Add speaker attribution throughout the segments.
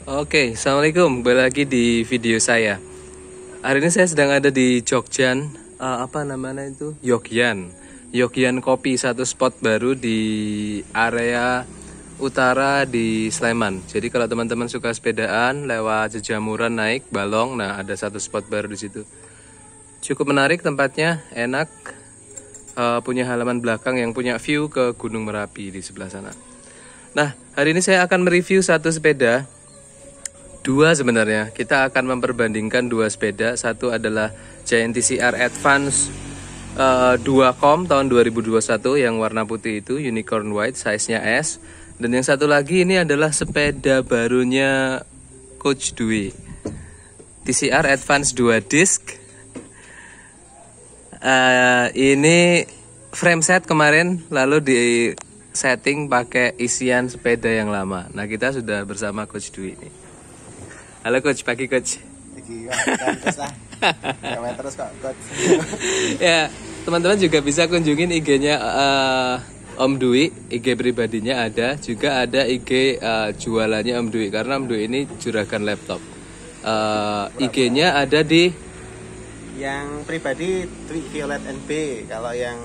Speaker 1: Oke, assalamualaikum. Kembali lagi di video saya. Hari ini saya sedang ada di Jogjan, apa namanya itu? Yogyan Kopi, satu spot baru di area utara di Sleman. Jadi kalau teman-teman suka sepedaan, lewat Jejamuran naik Balong, nah ada satu spot baru di situ. Cukup menarik tempatnya, enak, punya halaman belakang yang punya view ke Gunung Merapi di sebelah sana. Nah, hari ini saya akan mereview satu sepeda. Dua sebenarnya, kita akan memperbandingkan dua sepeda. Satu adalah Giant TCR Advance 2Com tahun 2021 yang warna putih itu, unicorn white, size-nya S. Dan yang satu lagi ini adalah sepeda barunya Coach Dwi, TCR Advance 2 disc. Ini frame set kemarin, lalu di setting pakai isian sepeda yang lama. Nah, kita sudah bersama Coach Dwi ini. Halo Coach, pagi Coach.
Speaker 2: Terus kok Coach.
Speaker 1: Ya, teman-teman juga bisa kunjungin IG-nya Om Dwi, IG pribadinya ada, juga ada IG jualannya Om Dwi, karena Om Dwi ini juragan laptop. IG-nya ada di
Speaker 2: yang pribadi Dwi Violet NB, kalau yang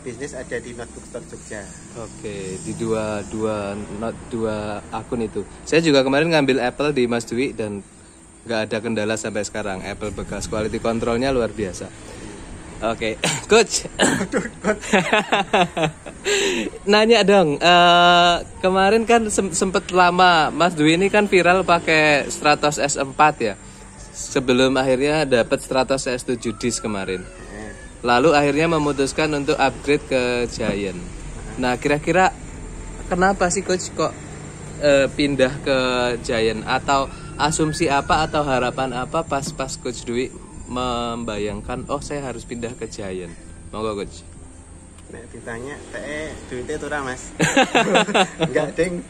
Speaker 2: bisnis ada di Notebook Store Jogja.
Speaker 1: Oke, di dua akun itu. Saya juga kemarin ngambil Apple di Mas Dwi dan nggak ada kendala sampai sekarang. Apple bekas, quality controlnya luar biasa. Oke, Coach. Nanya dong, kemarin kan sempet lama Mas Dwi ini kan viral pakai Stratos S4 ya. Sebelum akhirnya dapat Stratos S7 disc kemarin. Lalu akhirnya memutuskan untuk upgrade ke Giant. Nah, kira-kira kenapa sih Coach kok pindah ke Giant? Atau asumsi apa atau harapan apa pas Coach Dwi membayangkan, oh saya harus pindah ke Giant? Monggo Coach.
Speaker 2: Nek ditanya, duitnya turah Mas. Enggak ding.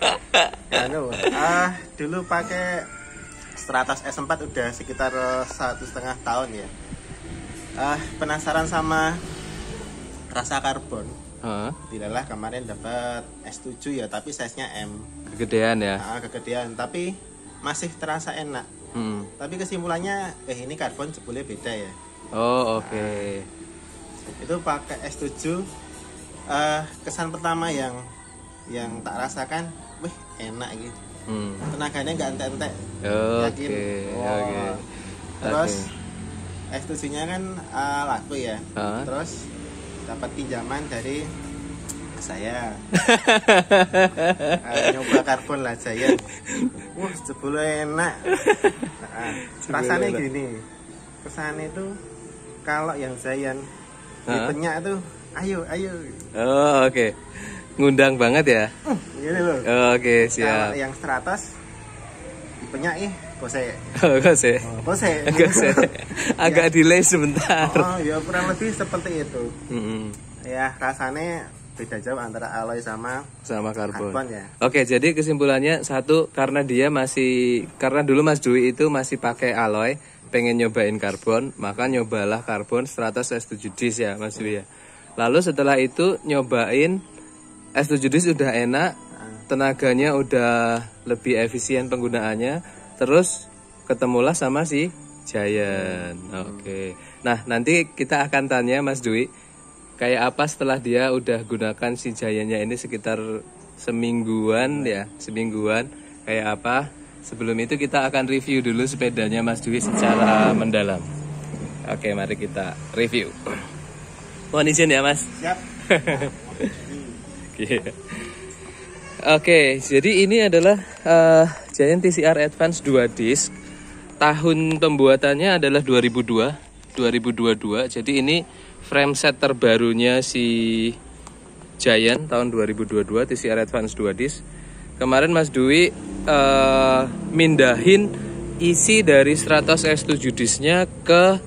Speaker 2: Dulu pakai Stratos S4 udah sekitar 1,5 tahun ya. Penasaran sama rasa karbon. Dilalah kemarin dapat S7 ya, tapi size-nya M. Kegedean ya. Kegedean, tapi masih terasa enak. Tapi kesimpulannya ini karbon jebule beda ya.
Speaker 1: Oh, oke.
Speaker 2: Itu pakai S7, kesan pertama yang tak rasakan, wih enak gitu. Tenaganya nggak entek-entek.
Speaker 1: Oke.
Speaker 2: Terus S7-nya kan laku ya. Terus dapat pinjaman dari saya. Nyoba karbon lah Giant. Wah, jebul enak. Rasanya gini. Kesannya itu kalau yang Giant dipenyak tuh ayo.
Speaker 1: Oh, oke. Ngundang banget ya.
Speaker 2: Gini loh.
Speaker 1: Oke, siap.
Speaker 2: Kalau yang Stratos dipenyak Gose.
Speaker 1: Agak delay sebentar.
Speaker 2: Oh, ya kurang lebih seperti itu. Ya, rasanya beda jauh antara alloy sama karbon ya.
Speaker 1: Oke, jadi kesimpulannya satu, karena dulu Mas Dwi itu masih pakai alloy, pengen nyobain karbon, maka nyobalah karbon Stratos S7 disc ya Mas Dwi ya. Lalu setelah itu nyobain S7 disc udah enak, tenaganya udah lebih efisien penggunaannya. Terus ketemulah sama si Giant. Oke. Nah, nanti kita akan tanya Mas Dwi kayak apa setelah dia udah gunakan si Giant-nya ini sekitar semingguan kayak apa. Sebelum itu kita akan review dulu sepedanya Mas Dwi secara mendalam. Oke, mari kita review. Mohon izin ya Mas.
Speaker 2: Siap.
Speaker 1: Oke, jadi ini adalah Giant TCR Advance 2 disc. Tahun pembuatannya adalah 2022. Jadi ini frame set terbarunya si Giant tahun 2022, TCR Advance 2 disc. Kemarin Mas Dwi mindahin isi dari Stratos S7 disc-nya ke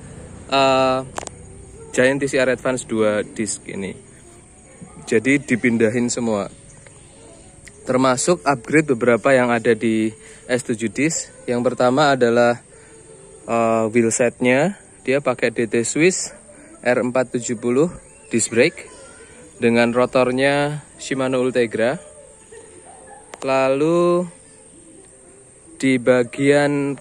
Speaker 1: Giant TCR Advance 2 disc ini. Jadi dipindahin semua. Termasuk upgrade beberapa yang ada di S7 disc. Yang pertama adalah wheelsetnya. Dia pakai DT Swiss R470 disc brake dengan rotornya Shimano Ultegra. Lalu Di bagian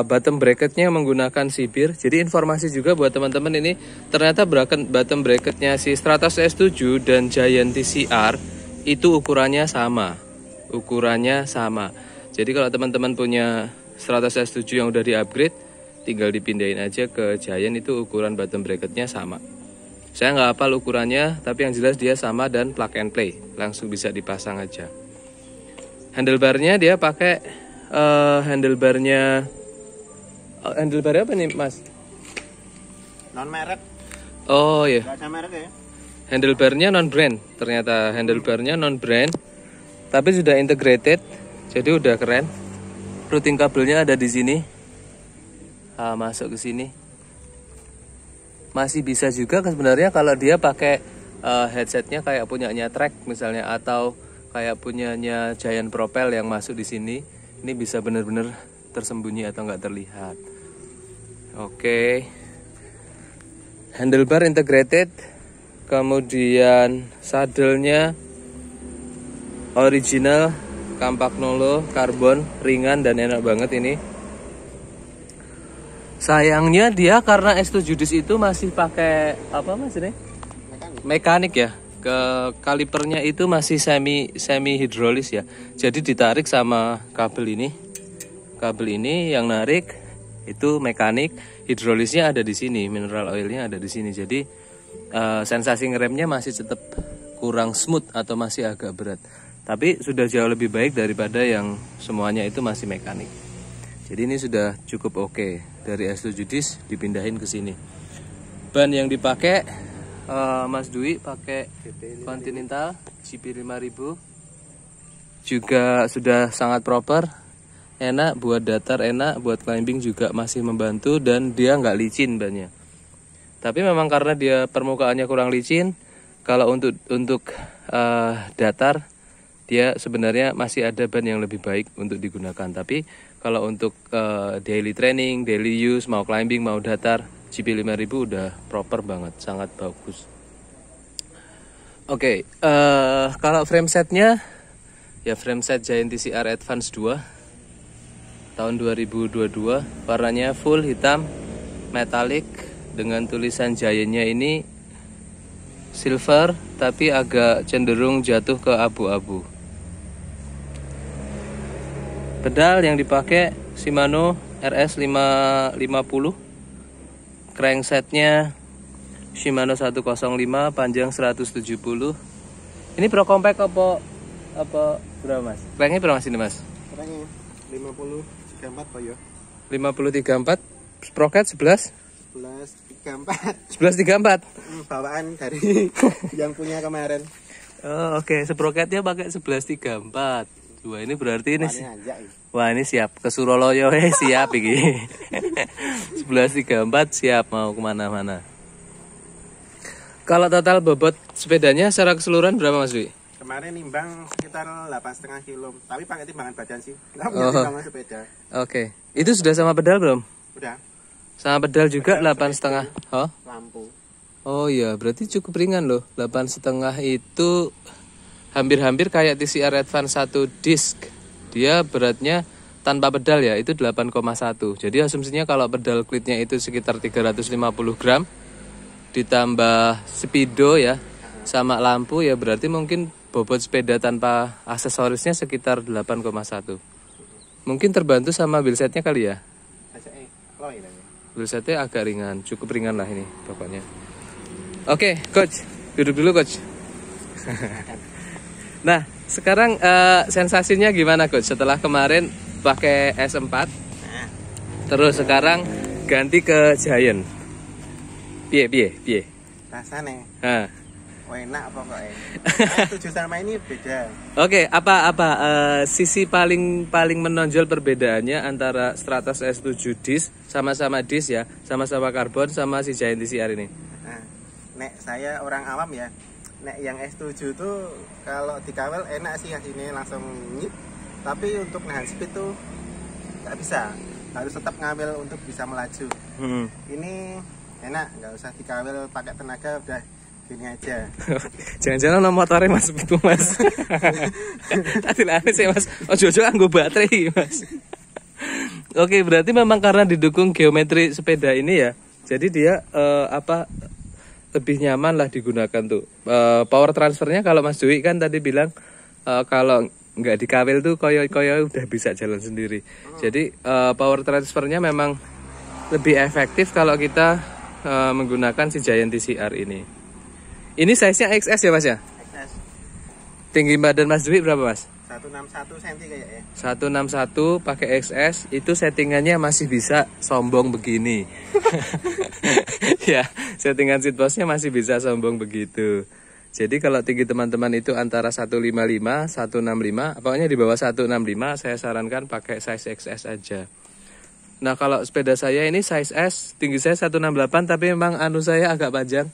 Speaker 1: bottom bracketnya menggunakan sibir. Jadi informasi juga buat teman-teman ini, ternyata bottom bracketnya si Stratos S7 dan Giant TCR itu ukurannya sama. Jadi kalau teman-teman punya Stratos S7 yang udah di-upgrade, tinggal dipindahin aja ke Giant, itu ukuran bottom bracketnya sama. Saya nggak hafal ukurannya, tapi yang jelas dia sama dan plug and play, langsung bisa dipasang aja. Handlebarnya dia pakai handlebarnya apa nih Mas?
Speaker 2: Non merek.
Speaker 1: Oh iya.
Speaker 2: Gak ada merek ya.
Speaker 1: Handlebarnya non brand, ternyata handlebarnya non brand, tapi sudah integrated, jadi udah keren. Routing kabelnya ada di sini. Masuk ke sini. Masih bisa juga sebenarnya kalau dia pakai headsetnya kayak punyanya Trek misalnya, atau kayak punyanya Giant Propel yang masuk di sini. Ini bisa benar-benar tersembunyi atau nggak terlihat. Oke. Handlebar integrated. Kemudian sadelnya original Campagnolo karbon, ringan dan enak banget ini. Sayangnya dia karena S7 disc itu masih pakai apa Mas ini? Mekanik ya. Kalipernya itu masih semi hidrolis ya. Jadi ditarik sama kabel ini. Kabel ini yang narik itu mekanik, hidrolisnya ada di sini, mineral oilnya ada di sini. Jadi sensasi ngeremnya masih tetap kurang smooth atau masih agak berat. Tapi sudah jauh lebih baik daripada yang semuanya itu masih mekanik. Jadi ini sudah cukup oke. Dari S7 disc dipindahin ke sini. Ban yang dipakai Mas Dwi pakai Continental GP5000, juga sudah sangat proper, enak buat datar, enak buat climbing juga masih membantu, dan dia nggak licin bannya. Tapi memang karena dia permukaannya kurang licin, kalau untuk datar dia sebenarnya masih ada ban yang lebih baik untuk digunakan. Tapi kalau untuk daily training, daily use, mau climbing mau datar, GP5000 udah proper banget, sangat bagus. Oke, kalau frame setnya ya frame set Giant TCR Advance 2 tahun 2022, warnanya full hitam metallic dengan tulisan Giantnya ini silver tapi agak cenderung jatuh ke abu-abu. Pedal yang dipakai Shimano RS 550. Cranksetnya Shimano 105, panjang 170. Ini Pro Compact apa berapa Mas? Cranknya berapa Mas ini Mas?
Speaker 2: Cranknya 5034 Pak ya.
Speaker 1: 5034, sprocket 11
Speaker 2: 1134. Bawaan dari yang punya kemarin.
Speaker 1: Oh, oke. Sprocketnya pakai 1134. Wah, ini berarti ini wah, ini siap ke Suroloyo siap ini. 1134 siap mau kemana-mana. Kalau total bobot sepedanya secara keseluruhan berapa Mas Dwi?
Speaker 2: Kemarin nimbang sekitar 8,5 kilo, tapi pakai timbangan badan sih. Nggak punya timbangan sepeda.
Speaker 1: Oke. Itu sudah sama pedal belum?
Speaker 2: Udah.
Speaker 1: Sama pedal juga 8,5. Oh?
Speaker 2: Lampu.
Speaker 1: Oh iya, berarti cukup ringan loh. 8,5 itu hampir-hampir kayak TCR Advance 1 disc. Dia beratnya tanpa pedal ya, itu 8,1. Jadi asumsinya kalau pedal klitnya itu sekitar 350 gram, ditambah speedo ya, sama lampu ya, berarti mungkin bobot sepeda tanpa aksesorisnya sekitar 8,1. Mungkin terbantu sama wheelsetnya kali ya. Wheelsetnya agak ringan, cukup ringan lah ini pokoknya. Oke, coach, duduk dulu coach. Nah, sekarang sensasinya gimana coach setelah kemarin pakai S4, terus sekarang ganti ke Giant? Piye?
Speaker 2: Rasanya enak pokoknya. Tujuh sama ini beda.
Speaker 1: Oke, apa sisi paling menonjol perbedaannya antara Stratos S7 disc, sama-sama disc ya, sama-sama karbon, sama si Giant TCR ini?
Speaker 2: Nah, nek saya orang awam ya, nek yang S7 tuh kalau dikawal enak sih, hasilnya langsung nyip. Tapi untuk nahan speed tuh nggak bisa, harus tetap ngambil untuk bisa melaju. Ini enak, nggak usah dikawal pakai tenaga, udah gini aja.
Speaker 1: Jangan-jangan nomor motornya Mas itu Mas. Tadi lah sih Mas, ojo-ojo anggo baterai Mas. Oke, berarti memang karena didukung geometri sepeda ini ya. Jadi dia lebih nyaman lah digunakan tuh. Power transfernya kalau Mas Dwi kan tadi bilang kalau nggak dikawil tuh koyo-koyo udah bisa jalan sendiri. Jadi power transfernya memang lebih efektif kalau kita menggunakan si Giant TCR ini. Ini size-nya XS ya Mas ya?
Speaker 2: XS.
Speaker 1: Tinggi badan Mas Dwi berapa Mas?
Speaker 2: 161 cm kayaknya.
Speaker 1: 161 pakai XS itu settingannya masih bisa sombong begini. Ya, settingan seatpostnya masih bisa sombong begitu. Jadi kalau tinggi teman-teman itu antara 155, 165, pokoknya di bawah 165 saya sarankan pakai size XS aja. Nah kalau sepeda saya ini size S, tinggi saya 168 tapi memang saya agak panjang.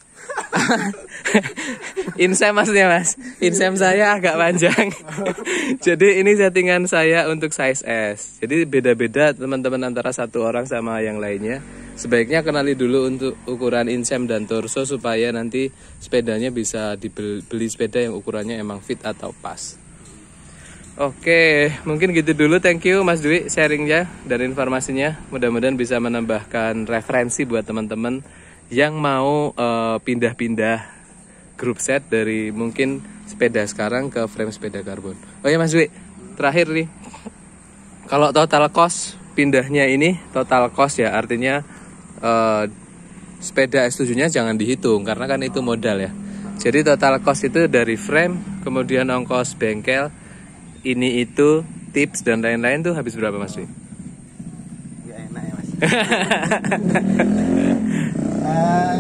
Speaker 1: Insem maksudnya Mas, insem saya agak panjang. Jadi ini settingan saya untuk size S. Jadi beda-beda teman-teman antara satu orang sama yang lainnya. Sebaiknya kenali dulu untuk ukuran insem dan torso supaya nanti sepedanya bisa dibeli sepeda yang ukurannya emang fit atau pas. Oke, mungkin gitu dulu. Thank you Mas Dwi sharingnya dan informasinya. Mudah-mudahan bisa menambahkan referensi buat teman-teman yang mau pindah-pindah grup set dari mungkin sepeda sekarang ke frame sepeda karbon. Oh ya Mas Dwi, terakhir nih. Kalau total cost pindahnya ini total cost ya, artinya sepeda S7-nya jangan dihitung karena kan itu modal ya. Jadi total cost itu dari frame, kemudian ongkos bengkel, ini itu tips dan lain-lain tuh habis berapa Mas Dwi?
Speaker 2: Ya enak ya Mas.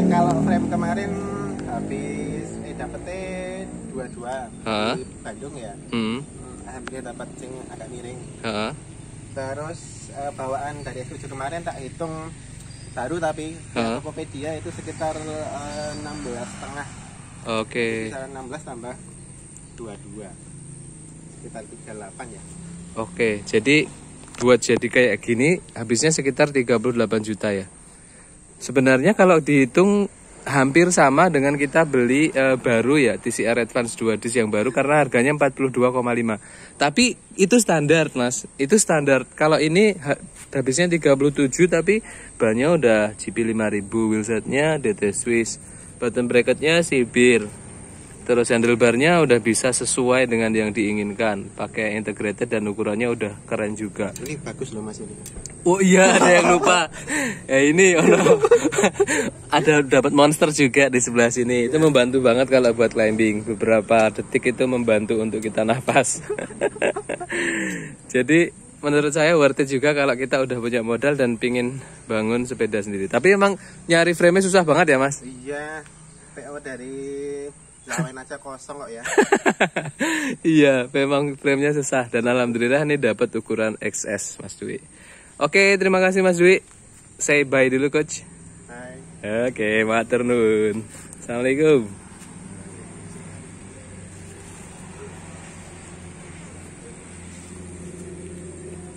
Speaker 2: Kalau frame kemarin habis dapetnya 22 di Bandung ya. Alhamdulillah dapat sing agak miring. Terus bawaan dari S7 kemarin tak hitung baru tapi Tokopedia itu sekitar 16,5.
Speaker 1: Oke.
Speaker 2: Sekitar 16 tambah 22. Sekitar 38 ya.
Speaker 1: Oke, jadi buat jadi kayak gini habisnya sekitar 38 juta ya. Sebenarnya kalau dihitung hampir sama dengan kita beli baru ya TCR Advance 2 disc yang baru karena harganya 42,5. Tapi itu standar Mas, itu standar. Kalau ini habisnya 37 tapi bannya udah GP 5000, wheelsetnya DT Swiss, bottom bracketnya Sibir. Terus handlebarnya udah bisa sesuai dengan yang diinginkan, pakai integrated dan ukurannya udah keren juga.
Speaker 2: Ini bagus loh Mas ini.
Speaker 1: Oh iya, ada yang lupa. Ini ada dapat monster juga di sebelah sini. Itu membantu banget kalau buat climbing. Beberapa detik itu membantu untuk kita nafas. Jadi menurut saya worth it juga kalau kita udah punya modal dan pingin bangun sepeda sendiri. Tapi emang nyari frame-nya susah banget ya Mas?
Speaker 2: Iya, PO dari lawan aja kosong kok ya.
Speaker 1: Iya, memang frame-nya susah dan alhamdulillah ini dapat ukuran XS Mas Dwi. Oke, terima kasih Mas Dwi. Say bye dulu coach.
Speaker 2: Bye.
Speaker 1: Oke, matur nuwun. Assalamualaikum.